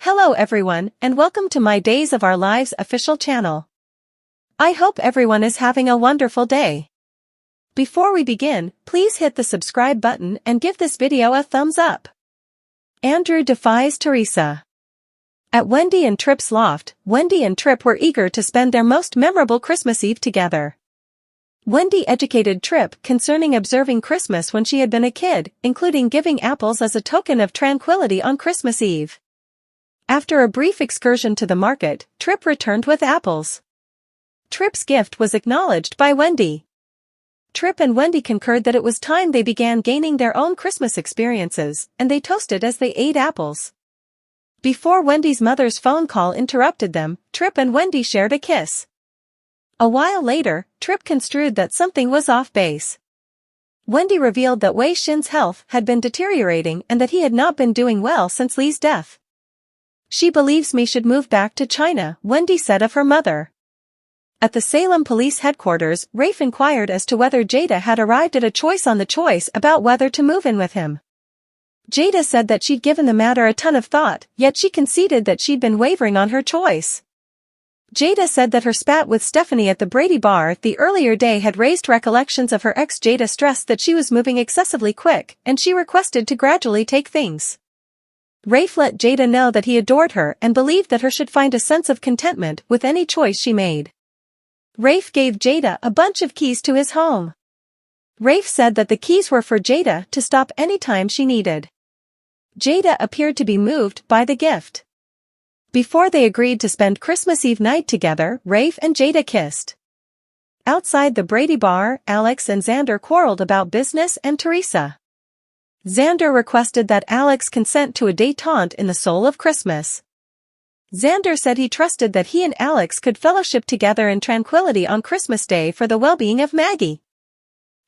Hello everyone, and welcome to my Days of Our Lives official channel. I hope everyone is having a wonderful day. Before we begin, please hit the subscribe button and give this video a thumbs up. Andrew defies Theresa. At Wendy and Tripp's loft, Wendy and Tripp were eager to spend their most memorable Christmas Eve together. Wendy educated Tripp concerning observing Christmas when she had been a kid, including giving apples as a token of tranquility on Christmas Eve. After a brief excursion to the market, Tripp returned with apples. Tripp's gift was acknowledged by Wendy. Tripp and Wendy concurred that it was time they began gaining their own Christmas experiences, and they toasted as they ate apples. Before Wendy's mother's phone call interrupted them, Tripp and Wendy shared a kiss. A while later, Tripp construed that something was off base. Wendy revealed that Wei Xin's health had been deteriorating and that he had not been doing well since Li's death. She believes me should move back to China, Wendy said of her mother. At the Salem police headquarters, Rafe inquired as to whether Jada had arrived at a choice on the choice about whether to move in with him. Jada said that she'd given the matter a ton of thought, yet she conceded that she'd been wavering on her choice. Jada said that her spat with Stephanie at the Brady bar the earlier day had raised recollections of her ex. Jada stressed that she was moving excessively quick, and she requested to gradually take things. Rafe let Jada know that he adored her and believed that her should find a sense of contentment with any choice she made. Rafe gave Jada a bunch of keys to his home. Rafe said that the keys were for Jada to stop any time she needed. Jada appeared to be moved by the gift. Before they agreed to spend Christmas Eve night together, Rafe and Jada kissed. Outside the Brady bar, Alex and Xander quarreled about business and Theresa. Xander requested that Alex consent to a détente in the soul of Christmas. Xander said he trusted that he and Alex could fellowship together in tranquility on Christmas Day for the well-being of Maggie.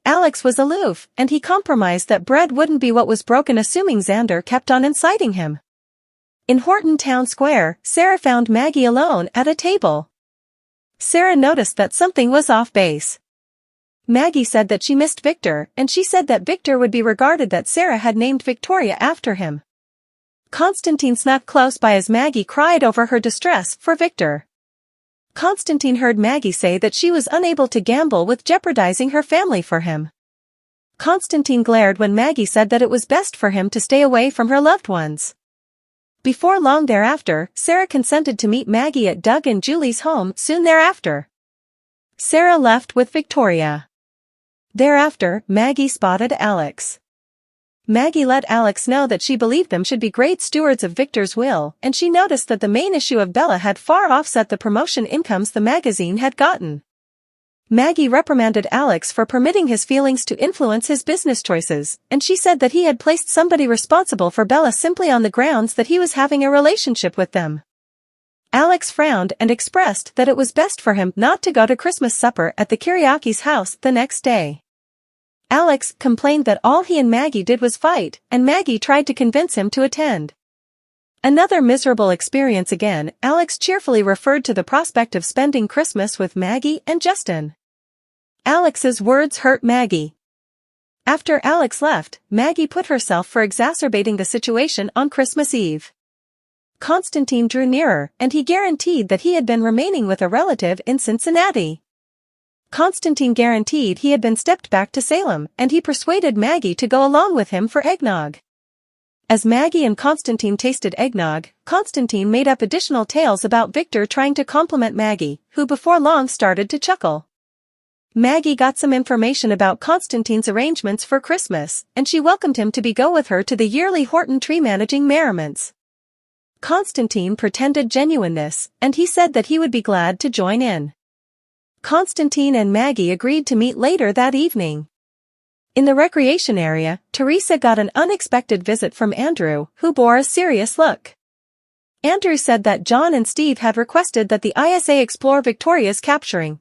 Alex was aloof, and he compromised that bread wouldn't be what was broken, assuming Xander kept on inciting him. In Horton Town Square, Sarah found Maggie alone at a table. Sarah noticed that something was off base. Maggie said that she missed Victor, and she said that Victor would be regarded that Sarah had named Victoria after him. Constantine snuck close by as Maggie cried over her distress for Victor. Constantine heard Maggie say that she was unable to gamble with jeopardizing her family for him. Constantine glared when Maggie said that it was best for him to stay away from her loved ones. Before long thereafter, Sarah consented to meet Maggie at Doug and Julie's home soon thereafter. Sarah left with Victoria. Thereafter, Maggie spotted Alex. Maggie let Alex know that she believed them should be great stewards of Victor's will, and she noticed that the main issue of Bella had far offset the promotion incomes the magazine had gotten. Maggie reprimanded Alex for permitting his feelings to influence his business choices, and she said that he had placed somebody responsible for Bella simply on the grounds that he was having a relationship with them. Alex frowned and expressed that it was best for him not to go to Christmas supper at the Kiriaki's house the next day. Alex complained that all he and Maggie did was fight, and Maggie tried to convince him to attend. Another miserable experience again, Alex cheerfully referred to the prospect of spending Christmas with Maggie and Justin. Alex's words hurt Maggie. After Alex left, Maggie put herself for exacerbating the situation on Christmas Eve. Constantine drew nearer, and he guaranteed that he had been remaining with a relative in Cincinnati. Constantine guaranteed he had been stepped back to Salem, and he persuaded Maggie to go along with him for eggnog. As Maggie and Constantine tasted eggnog, Constantine made up additional tales about Victor trying to compliment Maggie, who before long started to chuckle. Maggie got some information about Constantine's arrangements for Christmas, and she welcomed him to go with her to the yearly Horton tree managing merriments. Constantine pretended genuineness, and he said that he would be glad to join in. Constantine and Maggie agreed to meet later that evening. In the recreation area, Theresa got an unexpected visit from Andrew, who bore a serious look. Andrew said that John and Steve had requested that the ISA explore Victoria's capturing.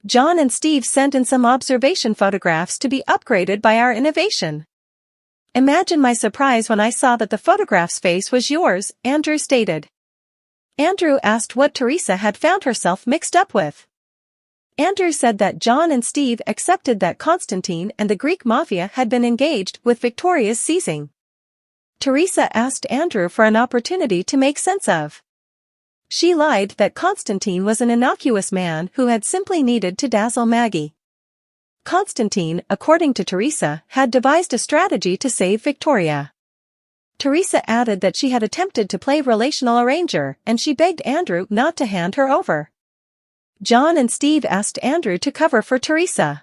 John and Steve sent in some observation photographs to be upgraded by our innovation. Imagine my surprise when I saw that the photograph's face was yours, Andrew stated. Andrew asked what Theresa had found herself mixed up with. Andrew said that John and Steve accepted that Constantine and the Greek mafia had been engaged with Victoria's seizing. Theresa asked Andrew for an opportunity to make sense of. She lied that Constantine was an innocuous man who had simply needed to dazzle Maggie. Constantine, according to Theresa, had devised a strategy to save Victoria. Theresa added that she had attempted to play relational arranger and she begged Andrew not to hand her over. John and Steve asked Andrew to cover for Theresa.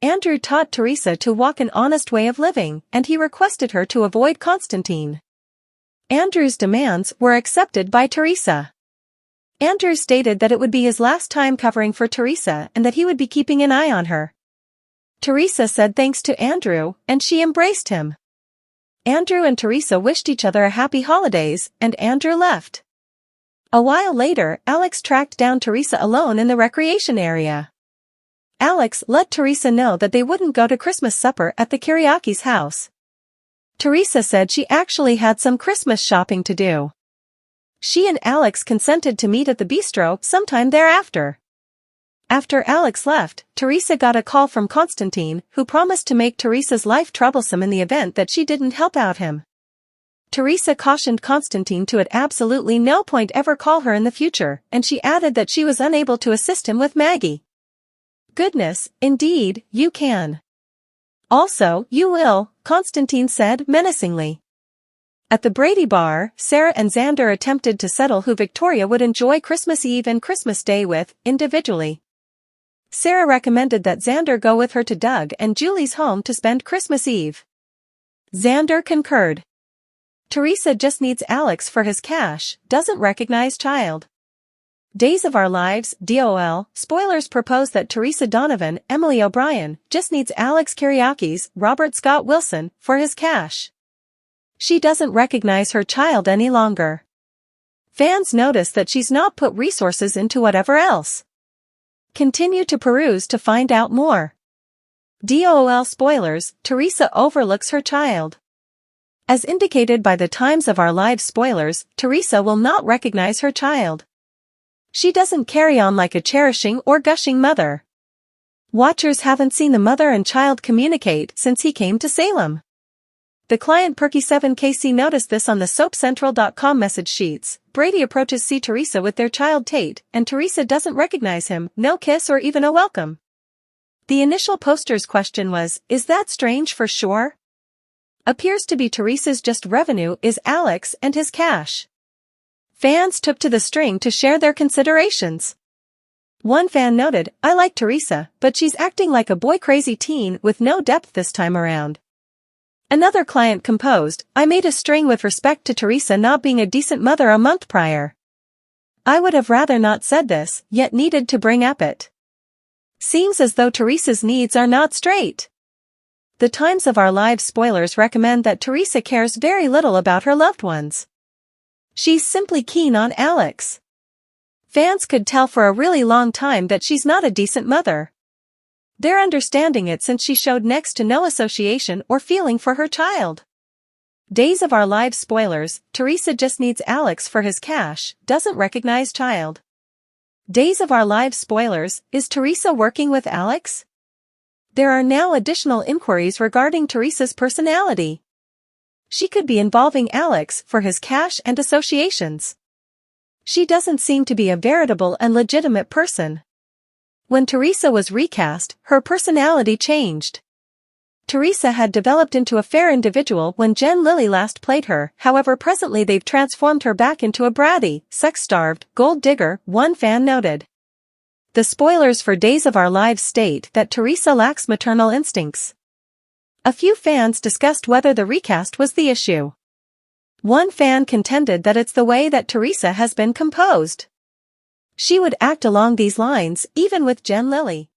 Andrew taught Theresa to walk an honest way of living and he requested her to avoid Constantine. Andrew's demands were accepted by Theresa. Andrew stated that it would be his last time covering for Theresa and that he would be keeping an eye on her. Theresa said thanks to Andrew and she embraced him. Andrew and Theresa wished each other a happy holidays and Andrew left. A while later, Alex tracked down Theresa alone in the recreation area. Alex let Theresa know that they wouldn't go to Christmas supper at the Kiriaki's house. Theresa said she actually had some Christmas shopping to do. She and Alex consented to meet at the bistro sometime thereafter. After Alex left, Theresa got a call from Constantine, who promised to make Theresa's life troublesome in the event that she didn't help out him. Theresa cautioned Constantine to at absolutely no point ever call her in the future, and she added that she was unable to assist him with Maggie. Goodness, indeed, you can. Also, you will, Constantine said menacingly. At the Brady bar, Sarah and Xander attempted to settle who Victoria would enjoy Christmas Eve and Christmas Day with, individually. Sarah recommended that Xander go with her to Doug and Julie's home to spend Christmas Eve. Xander concurred. Theresa just needs Alex for his cash, doesn't recognize child. Days of Our Lives, DOL, spoilers propose that Theresa Donovan, Emily O'Brien, just needs Alex Kiriakis, Robert Scott Wilson, for his cash. She doesn't recognize her child any longer. Fans notice that she's not put resources into whatever else. Continue to peruse to find out more. DOL spoilers, Theresa overlooks her child. As indicated by the Times of Our Lives spoilers, Theresa will not recognize her child. She doesn't carry on like a cherishing or gushing mother. Watchers haven't seen the mother and child communicate since he came to Salem. The client Perky7KC noticed this on the SoapCentral.com message sheets. Brady approaches C. Theresa with their child Tate, and Theresa doesn't recognize him, no kiss or even a welcome. The initial poster's question was, is that strange for sure? Appears to be Theresa's just revenue is Alex and his cash. Fans took to the string to share their considerations. One fan noted, I like Theresa, but she's acting like a boy-crazy teen with no depth this time around. Another client composed, I made a string with respect to Theresa not being a decent mother a month prior. I would have rather not said this, yet needed to bring up it. Seems as though Theresa's needs are not straight. The Times of Our Lives spoilers recommend that Theresa cares very little about her loved ones. She's simply keen on Alex. Fans could tell for a really long time that she's not a decent mother. They're understanding it since she showed next to no association or feeling for her child. Days of Our Lives spoilers, Theresa just needs Alex for his cash, doesn't recognize child. Days of Our Lives spoilers, is Theresa working with Alex? There are now additional inquiries regarding Theresa's personality. She could be involving Alex for his cash and associations. She doesn't seem to be a veritable and legitimate person. When Theresa was recast, her personality changed. Theresa had developed into a fair individual when Jen Lilly last played her, however presently they've transformed her back into a bratty, sex-starved, gold digger, one fan noted. The spoilers for Days of Our Lives state that Theresa lacks maternal instincts. A few fans discussed whether the recast was the issue. One fan contended that it's the way that Theresa has been composed. She would act along these lines even with Jen Lilly.